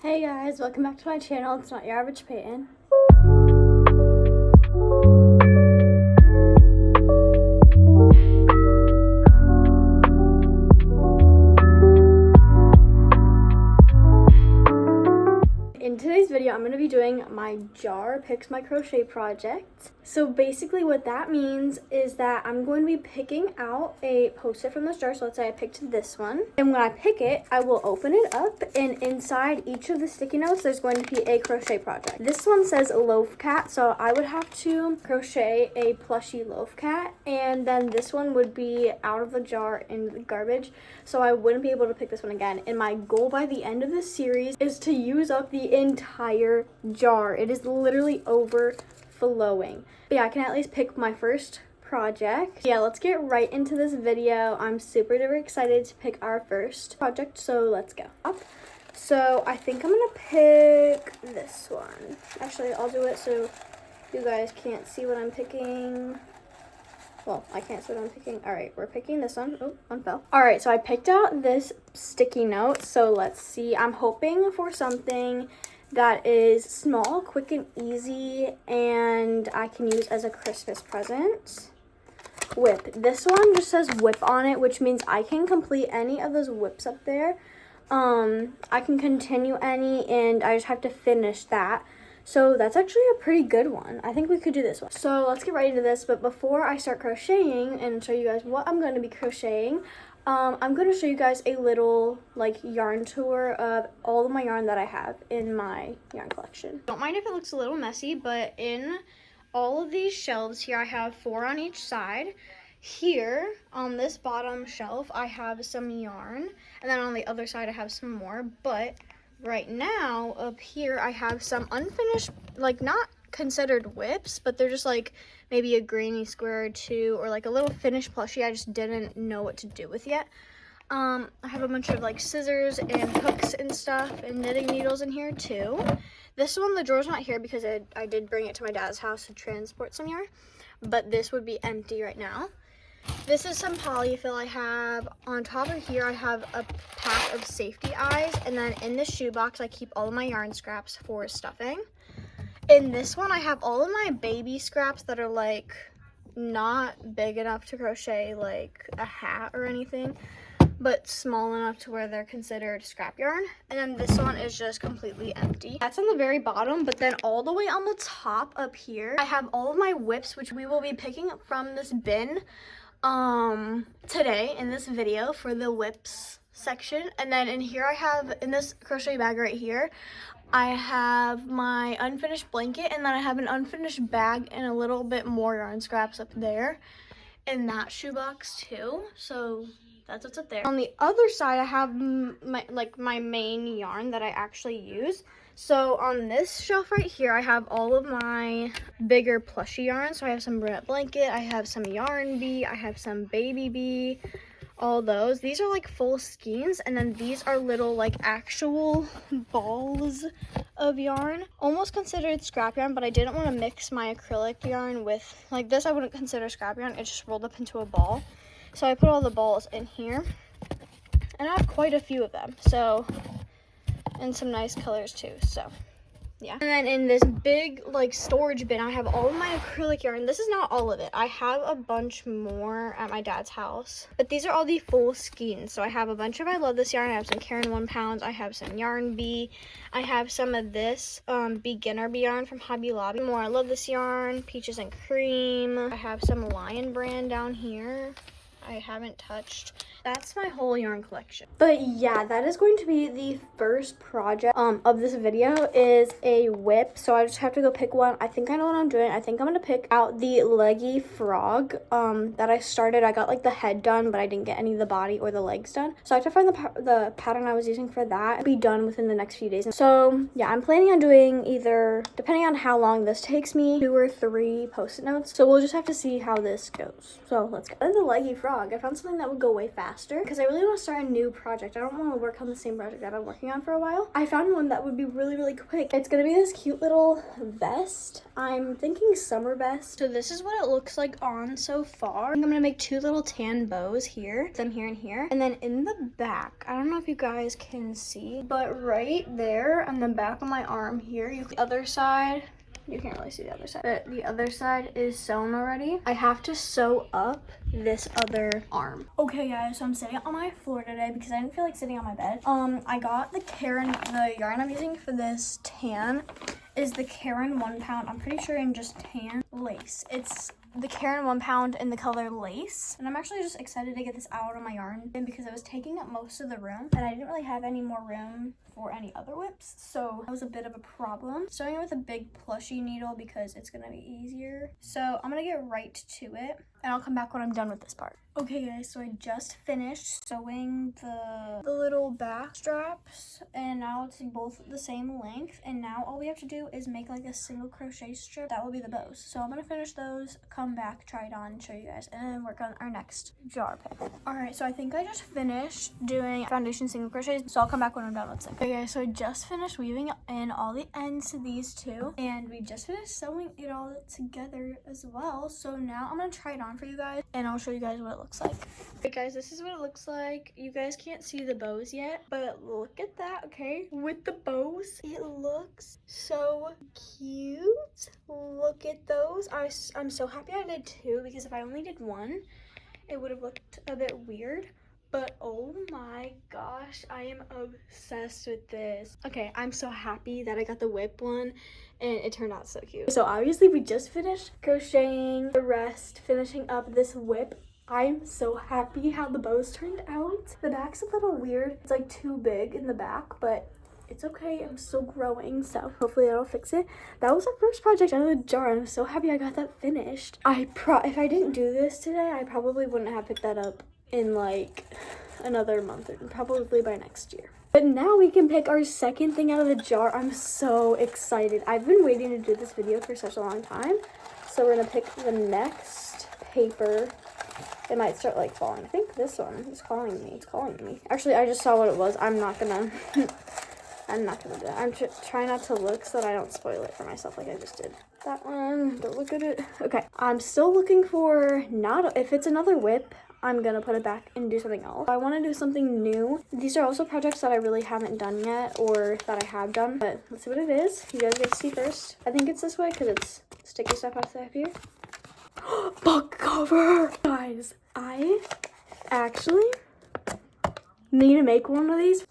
Hey guys, welcome back to my channel. It's Not Your Average Peyton. In today's video, I'm going to be doing my jar picks my crochet project. So basically what that means is that I'm going to be picking out a post-it from this jar. So let's say I picked this one. And when I pick it, I will open it up, and inside each of the sticky notes, there's going to be a crochet project. This one says loaf cat, so I would have to crochet a plushy loaf cat. And then this one would be out of the jar in the garbage, so I wouldn't be able to pick this one again. And my goal by the end of this series is to use up the entire jar. It is literally overflowing. But yeah, I can at least pick my first project. Yeah, let's get right into this video. I'm super duper excited to pick our first project, so let's go. So I think I'm gonna pick this one. Actually, I'll do it so you guys can't see what I'm picking. Well, I can't see what I'm picking. All right, we're picking this one. Oh, one fell. All right, so I picked out this sticky note. So let's see. I'm hoping for something that is small, quick, and easy, and I can use as a Christmas present. Whip. This one just says whip on it, which means I can complete any of those whips up there. I can continue any, and I just have to finish that. So that's actually a pretty good one. I think we could do this one. So let's get right into this. But before I start crocheting and show you guys what I'm going to be crocheting, I'm going to show you guys a little yarn tour of all of my yarn that I have in my yarn collection. Don't mind if it looks a little messy, but in all of these shelves here, I have 4 on each side. Here on this bottom shelf, I have some yarn, and then on the other side, I have some more. But right now, up here, I have some unfinished, not considered whips, but they're just maybe a granny square or two, or a little finished plushie I just didn't know what to do with yet. I have a bunch of scissors and hooks and stuff and knitting needles in here too. This one, the drawer's not here because I did bring it to my dad's house to transport some yarn, but this would be empty right now. This is some polyfill I have. On top of here, I have a pack of safety eyes, and then in this shoebox, I keep all of my yarn scraps for stuffing. In this one, I have all of my baby scraps that are not big enough to crochet a hat or anything, but small enough to where they're considered scrap yarn. And then this one is just completely empty. That's on the very bottom, but then all the way on the top up here, I have all of my whips, which we will be picking up from this bin today in this video for the whips section. And then in here I have, in this crochet bag right here, I have my unfinished blanket, and then I have an unfinished bag and a little bit more yarn scraps up there in that shoebox too. So that's what's up there. On the other side, I have my main yarn that I actually use. So on this shelf right here, I have all of my bigger plushy yarn. So I have some brunette blanket, I have some yarn bee, I have some baby bee, all those. These are full skeins, and then these are little actual balls of yarn. Almost considered scrap yarn, but I didn't want to mix my acrylic yarn with this. I wouldn't consider scrap yarn. It just rolled up into a ball. So I put all the balls in here, and I have quite a few of them. So, and some nice colors too. So yeah. And then in this big storage bin, I have all of my acrylic yarn. This is not all of it. I have a bunch more at my dad's house, but these are all the full skeins. So I have a bunch of I Love This yarn. I have some Karen 1 pounds. I have some yarn bee. I have some of this beginner bee yarn from Hobby Lobby. More I Love This yarn, peaches and cream. I have some Lion brand down here I haven't touched. That's my whole yarn collection. But yeah, that is going to be the first project of this video, is a whip. So I just have to go pick one. I think I know what I'm doing. I think I'm gonna pick out the leggy frog that I started. I got the head done, but I didn't get any of the body or the legs done. So I have to find the pattern I was using for that and be done within the next few days. So yeah, I'm planning on doing either, depending on how long this takes me, 2 or 3 post-it notes. So we'll just have to see how this goes. So let's go. And the leggy frog, I found something that would go way fast. faster because I really want to start a new project. I don't want to work on the same project I've been working on for a while. I found one that would be really, really quick. It's going to be this cute little vest. I'm thinking summer vest. So this is what it looks like on so far. I think I'm going to make 2 little tan bows here, them here and here. And then in the back, I don't know if you guys can see, but right there on the back of my arm here, the other side, you can't really see the other side, but the other side is sewn already. I have to sew up this other arm. Okay guys, so I'm sitting on my floor today because I didn't feel like sitting on my bed. I got the yarn I'm using for this tan is the Karen 1 pound. I'm pretty sure in just tan lace. It's the Karen 1 pound in the color lace, and I'm actually just excited to get this out of my yarn because it was taking up most of the room and I didn't really have any more room for any other whips, so that was a bit of a problem. Starting with a big plushy needle because it's gonna be easier. So I'm gonna get right to it and I'll come back when I'm done with this part. Okay guys, so I just finished sewing the little back straps and now it's both the same length, and now all we have to do is make like a single crochet strip. That will be the bows. So I'm gonna finish those, come back, try it on, show you guys, and then work on our next jar pick. Alright, so I think I just finished doing foundation single crochets, so I'll come back when I'm done with it. Okay guys, so I just finished weaving in all the ends to these two, and we just finished sewing it all together as well. So now I'm gonna try it on for you guys and I'll show you guys what it looks like. Okay guys, this is what it looks like. You guys can't see the bows yet, but look at that, okay? With the bows, it looks so cute. Look at those. I'm so happy I did 2 because if I only did 1, it would have looked a bit weird. But oh my gosh, I am obsessed with this. Okay, I'm so happy that I got the whip one and it turned out so cute. So obviously we just finished crocheting the rest, finishing up this whip. I'm so happy how the bows turned out. The back's a little weird. It's like too big in the back, but it's okay. I'm still growing, so hopefully that'll fix it. That was our first project out of the jar. I'm so happy I got that finished. If I didn't do this today, I probably wouldn't have picked that up in like another month, or probably by next year. But now we can pick our second thing out of the jar. I'm so excited. I've been waiting to do this video for such a long time. So we're gonna pick the next paper. It might start like falling. I think this one is calling me. It's calling me. Actually, I just saw what it was. I'm not gonna do it. I'm trying not to look so that I don't spoil it for myself like I just did. That one, don't look at it. Okay, I'm still looking for, if it's another whip, I'm gonna put it back and do something else. I want to do something new. These are also projects that I really haven't done yet, or that I have done, but let's see what it is. You guys get to see first. I think it's this way because it's sticky stuff outside here. Book cover! Guys, I actually need to make one of these.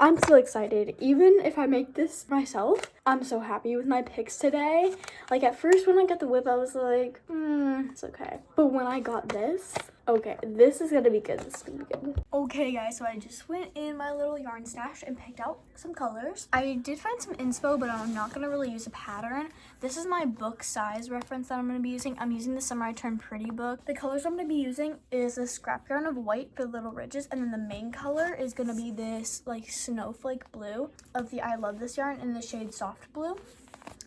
I'm so excited. Even if I make this myself, I'm so happy with my picks today. Like at first when I got the whip, I was like, it's okay. But when I got this, okay, this is gonna be good. This is gonna be good. Okay guys, so I just went in my little yarn stash and picked out some colors. I did find some inspo, but I'm not gonna really use a pattern. This is my book size reference that I'm gonna be using. I'm using the Summer I Turned Pretty book. The colors I'm gonna be using is a scrap yarn of white for little ridges, and then the main color is gonna be this like snowflake blue of the I Love This yarn in the shade Soft Blue.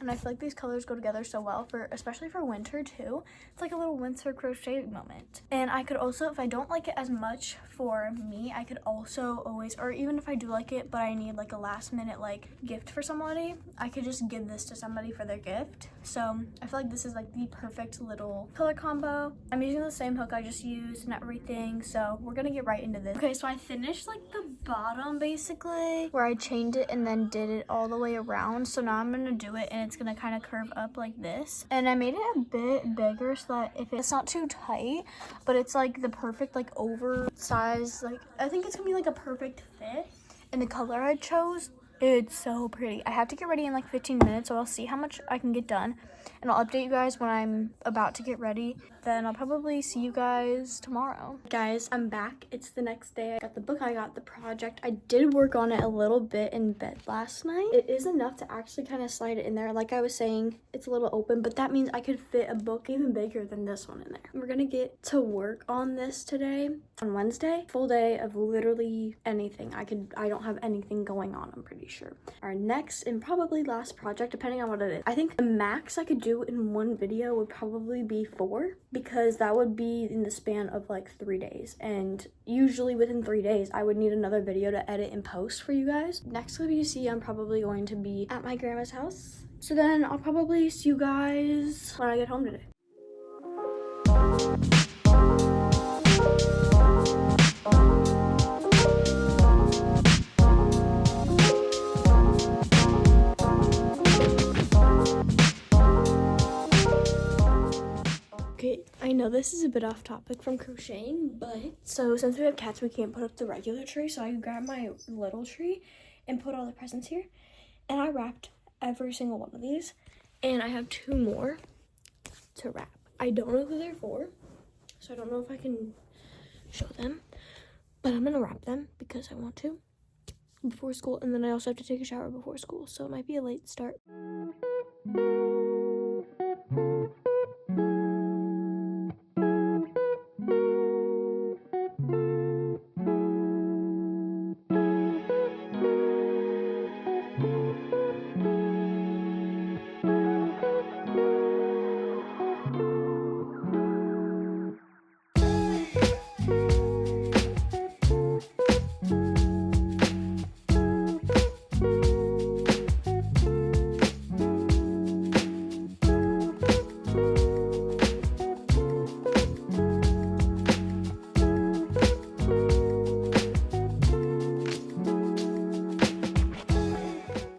And I feel like these colors go together so well, especially for winter too. It's like a little winter crochet moment. And I could also, if I don't like it as much for me, I could also always, or even if I do like it but I need like a last minute like gift for somebody, I could just give this to somebody for their gift. So I feel like this is like the perfect little color combo. I'm using the same hook I just used and everything, so we're gonna get right into this. Okay, so I finished like the bottom basically, where I chained it and then did it all the way around. So now I'm gonna do it and it's gonna kind of curve up like this. And I made it a bit bigger so that if it's not too tight, but it's like the perfect like oversized, like I think it's gonna be like a perfect fit. And the color I chose, it's so pretty. I have to get ready in like 15 minutes, so I'll see how much I can get done. And I'll update you guys when I'm about to get ready. Then I'll probably see you guys tomorrow. Guys, I'm back. It's the next day. I got the book, I got the project. I did work on it a little bit in bed last night. It is enough to actually kind of slide it in there. Like I was saying, it's a little open, but that means I could fit a book even bigger than this one in there. We're gonna get to work on this today. On Wednesday, full day of literally anything. I don't have anything going on, I'm pretty pretty sure. Our next and probably last project, depending on what it is. I think the max I could do in one video would probably be 4, because that would be in the span of like 3 days. And usually within 3 days, I would need another video to edit and post for you guys. Next clip you see, I'm probably going to be at my grandma's house. So then I'll probably see you guys when I get home today. Okay, I know this is a bit off topic from crocheting, but so since we have cats, we can't put up the regular tree, so I grabbed my little tree and put all the presents here, and I wrapped every single one of these, and I have 2 more to wrap. I don't know who they're for, so I don't know if I can show them, but I'm gonna wrap them because I want to before school, and then I also have to take a shower before school, so it might be a late start.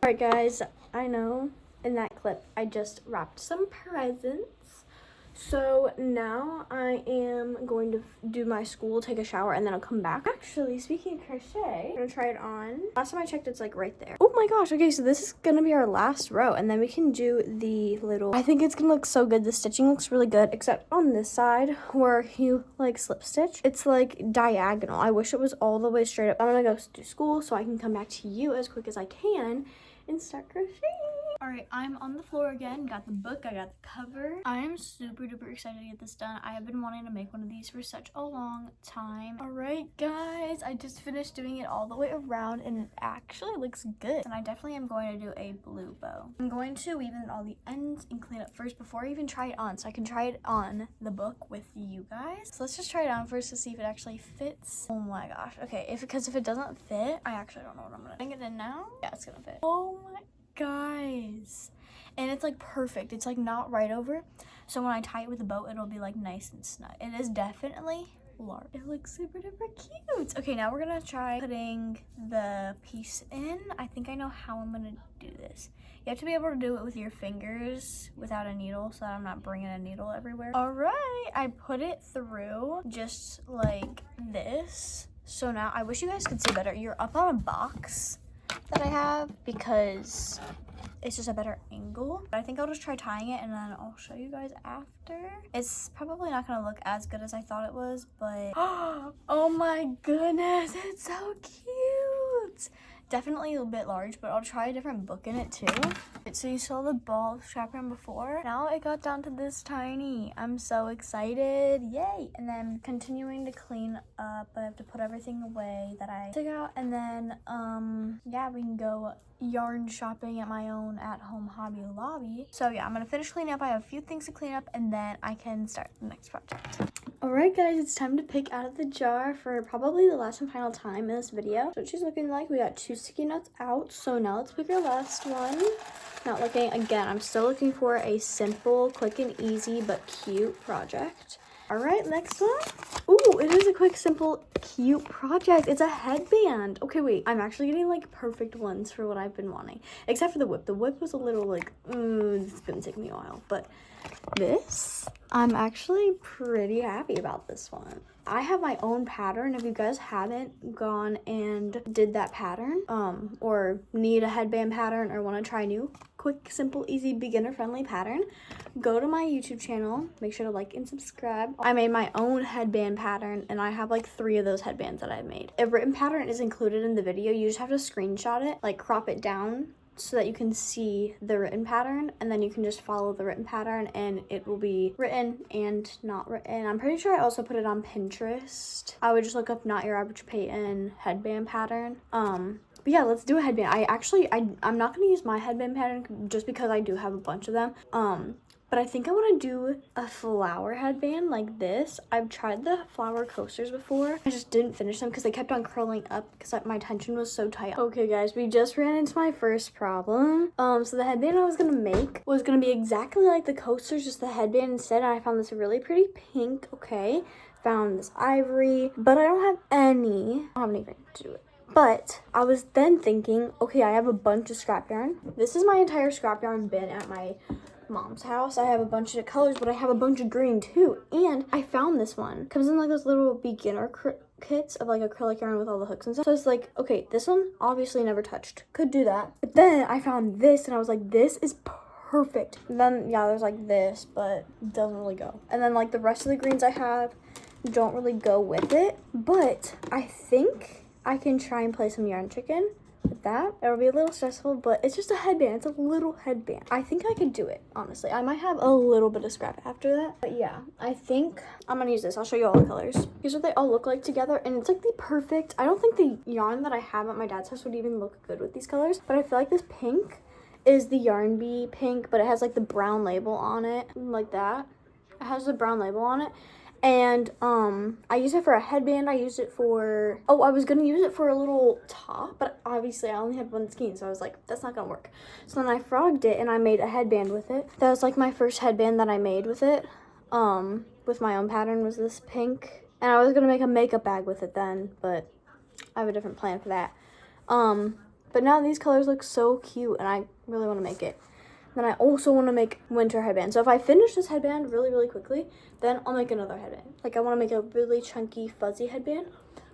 Alright guys, I know in that clip I just wrapped some presents. So now I am going to do my school, take a shower, and then I'll come back. Actually, speaking of crochet, I'm gonna try it on. Last time I checked, it's like right there. Oh my gosh, okay, so this is gonna be our last row, and then we can do the little, I think it's gonna look so good. The stitching looks really good, except on this side where you like slip stitch, it's like diagonal. I wish it was all the way straight up. I'm gonna go to school so I can come back to you as quick as I can and start crocheting. All right, I'm on the floor again. Got the book, I got the cover. I am super duper excited to get this done. I have been wanting to make one of these for such a long time. All right, guys, I just finished doing it all the way around, and it actually looks good. And I definitely am going to do a blue bow. I'm going to weave in all the ends and clean up first before I even try it on, so I can try it on the book with you guys. So let's just try it on first to see if it actually fits. Oh my gosh. Okay, because if it doesn't fit, I actually don't know what I'm gonna bring it in now. Yeah, it's gonna fit. Oh my guys, and it's like perfect. It's like not right over, so when I tie it with a bow, it'll be like nice and snug. It is definitely large. It looks super duper cute. Okay, now we're gonna try putting the piece in. I think I know how I'm gonna do this. You have to be able to do it with your fingers without a needle, so that I'm not bringing a needle everywhere. All right, I put it through just like this. So now I wish you guys could see better. You're up on a box that I have because it's just a better angle. But I think I'll just try tying it and then I'll show you guys after. It's probably not gonna look as good as I thought it was, but oh my goodness, it's so cute. Definitely a bit large, but I'll try a different book in it too. So you saw the ball strap-on before. Now it got down to this tiny. I'm so excited, yay. And then continuing to clean up. I have to put everything away that I took out, and then yeah, we can go yarn shopping at my own at-home Hobby Lobby. So yeah, I'm gonna finish cleaning up. I have a few things to clean up, and then I can start the next project. Alright guys, it's time to pick out of the jar for probably the last and final time in this video. So what she's looking like, we got 2 sticky notes out. So now let's pick our last one. Not looking, again, I'm still looking for a simple, quick and easy, but cute project. Alright, next one. Ooh, it is a quick, simple, cute project. It's a headband. Okay, wait, I'm actually getting like perfect ones for what I've been wanting. Except for the whip. The whip was a little like, it's gonna take me a while. But this, I'm actually pretty happy about this one. I have my own pattern. If you guys haven't gone and did that pattern, or need a headband pattern or want to try a new, quick, simple, easy, beginner-friendly pattern, go to my YouTube channel. Make sure to like and subscribe. I made my own headband pattern, and I have like 3 of those headbands that I've made. A written pattern is included in the video. You just have to screenshot it, like crop it down, so that you can see the written pattern, and then you can just follow the written pattern and it will be written and not written. I'm pretty sure I also put it on Pinterest. I would just look up not your average Peyton headband pattern. But yeah, let's do a headband. I'm not gonna use my headband pattern just because I do have a bunch of them. But I think I want to do a flower headband like this. I've tried the flower coasters before. I just didn't finish them because they kept on curling up because my tension was so tight. Okay guys, we just ran into my first problem. So the headband I was going to make was going to be exactly like the coasters, just the headband instead. And I found this really pretty pink, okay. Found this ivory, but I don't have anything to do with it. But I was then thinking, okay, I have a bunch of scrap yarn. This is my entire scrap yarn bin at my mom's house. I have a bunch of colors, but I have a bunch of green too. And I found this one. Comes in like those little beginner kits of like acrylic yarn with all the hooks and stuff. So I was like, okay, this one obviously never touched. Could do that. But then I found this and I was like, this is perfect. And then yeah, there's like this, but it doesn't really go. And then like the rest of the greens I have don't really go with it. But I think I can try and play some yarn chicken with that. It'll be a little stressful, but it's just a headband. It's a little headband. I think I could do it, honestly. I might have a little bit of scrap after that. But yeah, I think I'm gonna use this. I'll show you all the colors. Here's what they all look like together, and it's like the perfect, I don't think the yarn that I have at my dad's house would even look good with these colors, but I feel like this pink is the Yarn Bee pink, but it has like the brown label on it, like that. It has the brown label on it. And I use it for a headband. I used it for, I was gonna use it for a little top, but obviously I only had one skein, so I was like, that's not gonna work. So then I frogged it and I made a headband with it. That was like my first headband that I made with it. With my own pattern, was this pink. And I was gonna make a makeup bag with it then, but I have a different plan for that. But now these colors look so cute and I really wanna make it. Then I also want to make winter headband. So if I finish this headband really, really quickly, then I'll make another headband. Like I want to make a really chunky, fuzzy headband.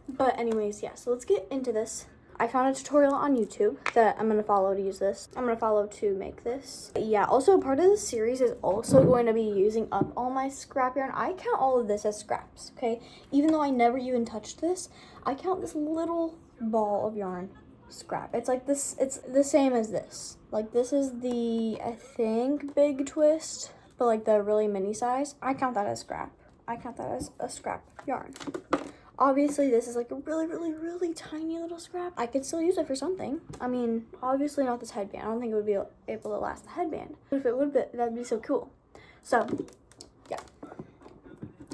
But anyways, yeah, so let's get into this. I found a tutorial on YouTube that I'm going to follow to use this. I'm going to follow to make this. But yeah, also part of this series is also going to be using up all my scrap yarn. I count all of this as scraps, okay? Even though I never even touched this, I count this little ball of yarn scrap. It's like this, it's the same as this. Like this is the, I think, big twist, but like the really mini size. I count that as scrap. I count that as a scrap yarn. Obviously this is like a really, really, really tiny little scrap. I could still use it for something. I mean, obviously not this headband. I don't think it would be able to last the headband. But if it would be, that'd be so cool. So yeah,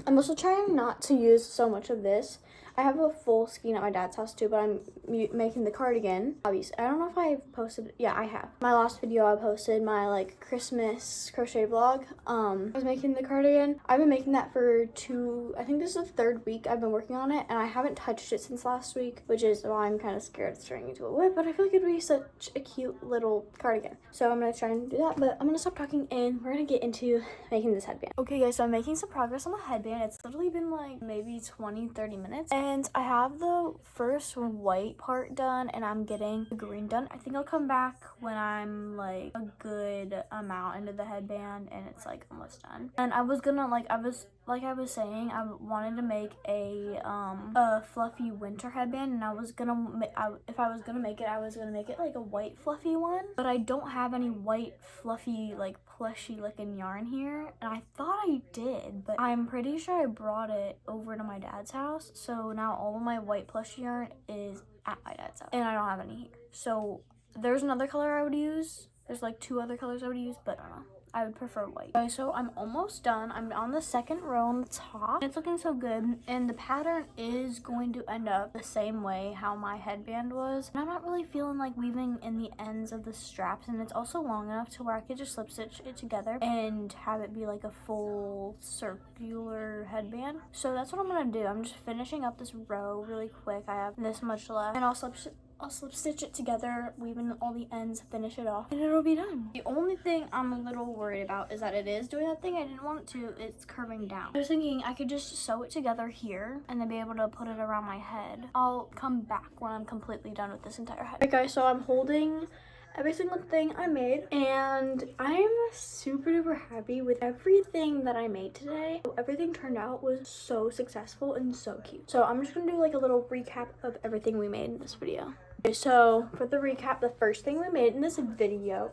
I'm also trying not to use so much of this. I have a full skein at my dad's house too, but I'm making the cardigan. Obviously, I don't know if I've posted, yeah, I have. My last video I posted my like Christmas crochet vlog. I was making the cardigan. I've been making that for I think this is the 3rd week I've been working on it, and I haven't touched it since last week, which is why I'm kind of scared of turning into a whip, but I feel like it'd be such a cute little cardigan. So I'm gonna try and do that, but I'm gonna stop talking and we're gonna get into making this headband. Okay guys, so I'm making some progress on the headband. It's literally been like maybe 20-30 minutes. And I have the first white part done and I'm getting the green done. I think I'll come back when I'm like a good amount into the headband and it's like almost done. And I was gonna like I was saying, I wanted to make a fluffy winter headband, and I was gonna if I was gonna make it, I was gonna make it like a white fluffy one, but I don't have any white fluffy like plushy looking yarn here, and I thought I did, but I'm pretty sure I brought it over to my dad's house, so now all of my white plushy yarn is at my dad's house and I don't have any here. So there's another color I would use. There's like 2 other colors I would use, but I don't know. I would prefer white. Okay, so I'm almost done. I'm on the 2nd row on the top. It's looking so good, and the pattern is going to end up the same way how my headband was. And I'm not really feeling like weaving in the ends of the straps, and it's also long enough to where I could just slip stitch it together and have it be like a full circular headband. So that's what I'm gonna do. I'm just finishing up this row really quick. I have this much left, and I'll slip stitch it together, weave in all the ends, finish it off, and it'll be done. The only thing I'm a little worried about is that it is doing that thing I didn't want it to. It's curving down. I was thinking I could just sew it together here and then be able to put it around my head. I'll come back when I'm completely done with this entire head. Okay guys, so I'm holding every single thing I made, and I'm super duper happy with everything that I made today. Everything turned out was so successful and so cute. So I'm just gonna do like a little recap of everything we made in this video. Okay, so for the recap, the first thing we made in this video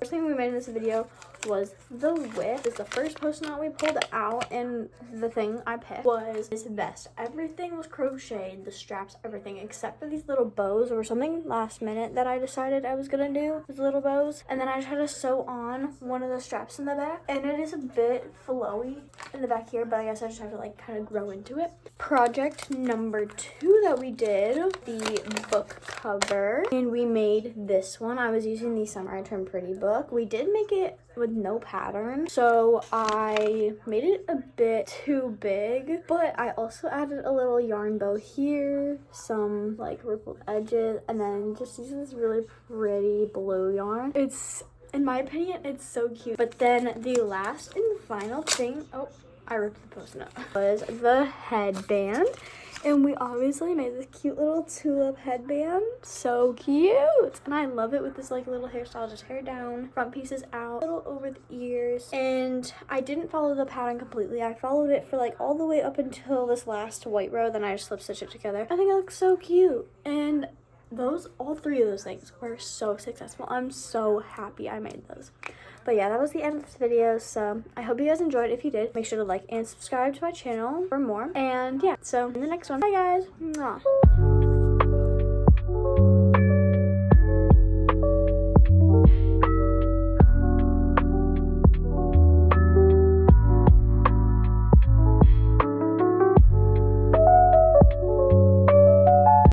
was the whip. This is the first post-it note we pulled out, and the thing I picked was this vest. Everything was crocheted, the straps, everything, except for these little bows or something last minute that I decided I was gonna do, these little bows. And then I just had to sew on one of the straps in the back, and it is a bit flowy in the back here, but I guess I just have to like kind of grow into it. Project number 2 that we did, the book cover, and we made this one. I was using the Summer I Turned Pretty book. We did make it with no pattern, so I made it a bit too big, but I also added a little yarn bow here, some like rippled edges, and then just using this really pretty blue yarn. It's, in my opinion, it's so cute. But then the last and final thing, oh, I ripped the post-it note, was the headband. And we obviously made this cute little tulip headband. So cute. And I love it with this like little hairstyle, just hair down, front pieces out, little over the ears. And I didn't follow the pattern completely. I followed it for like all the way up until this last white row. Then I just slip stitched it together. I think it looks so cute. And all 3 of those things were so successful. I'm so happy I made those. But yeah, that was the end of this video, so I hope you guys enjoyed. If you did, make sure to like and subscribe to my channel for more. And yeah, so in the next one, bye guys. Mwah.